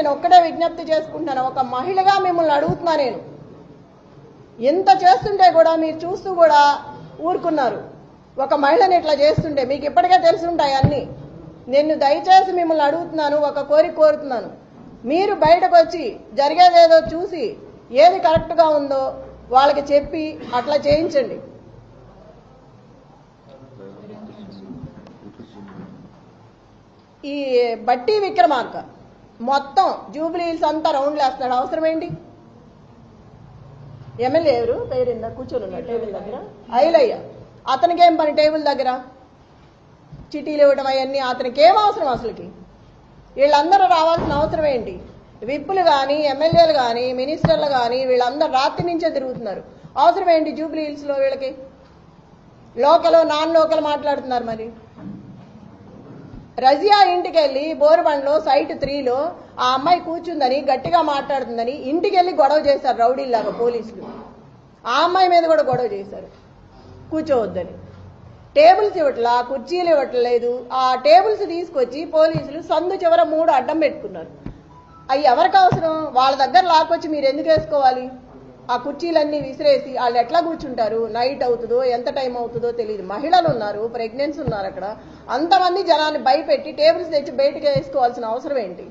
నేను ఒక్కడే విజ్ఞప్తి చేసుకుంటాను, ఒక మహిళగా మిమ్మల్ని అడుగుతున్నా. నేను ఎంత చేస్తుంటే కూడా మీరు చూస్తూ కూడా ఊరుకున్నారు. ఒక మహిళని ఇట్లా చేస్తుంటే మీకు ఇప్పటికే తెలుసుంటాయి అన్నీ. నేను దయచేసి మిమ్మల్ని అడుగుతున్నాను, ఒక కోరిక కోరుతున్నాను. మీరు బయటకు వచ్చి జరిగేదేదో చూసి ఏది కరెక్ట్గా ఉందో వాళ్ళకి చెప్పి అట్లా చేయించండి. ఈ బట్టి విక్రమార్క మొత్తం జూబ్లీ హిల్స్ అంతా రౌండ్లు వేస్తున్నాడు. అవసరం ఏంటి? ఎమ్మెల్యే ఎవరు పేరిందా కూర్చొని ఉన్నాడు టేబుల్ దగ్గర? ఐలయ్య. అతనికి ఏం పని టేబుల్ దగ్గర? చిటీలు ఇవ్వడం అవన్నీ అతనికి ఏం అవసరం? అసలుకి వీళ్ళందరూ రావాల్సిన అవసరం ఏంటి? విప్పులు కానీ ఎమ్మెల్యేలు కానీ మినిస్టర్లు కానీ వీళ్ళందరూ రాత్రి నుంచే తిరుగుతున్నారు. అవసరం ఏంటి జూబ్లీ హిల్స్లో వీళ్ళకి? లోకల్ నాన్ లోకల్ మాట్లాడుతున్నారు. మరి రజియా ఇంటికి వెళ్ళి బోరుబండ్లో సైట్ 3లో ఆ అమ్మాయి కూర్చుందని గట్టిగా మాట్లాడుతుందని ఇంటికి వెళ్ళి గొడవ చేశారు రౌడీల్లాగా పోలీసులు. ఆ అమ్మాయి మీద కూడా గొడవ చేశారు కూర్చోవద్దని. టేబుల్స్ ఇవ్వట్లా, కుర్చీలు ఇవ్వట్లేదు. ఆ టేబుల్స్ తీసుకొచ్చి పోలీసులు సందు చివర 3 అడ్డం పెట్టుకున్నారు. అవి ఎవరికి అవసరం? వాళ్ళ దగ్గర లాక్కొచ్చి మీరు ఎందుకు వేసుకోవాలి? ఆ కుర్చీలన్నీ విసిరేసి వాళ్ళు ఎట్లా కూర్చుంటారు? నైట్ అవుతుందో ఎంత టైం అవుతుందో తెలియదు. మహిళలు ఉన్నారు, ప్రెగ్నెన్సీ ఉన్నారు. అక్కడ అంతమంది జనాన్ని భయపెట్టి టేబుల్స్ తెచ్చి బయటకు వేసుకోవాల్సిన అవసరం ఏంటి?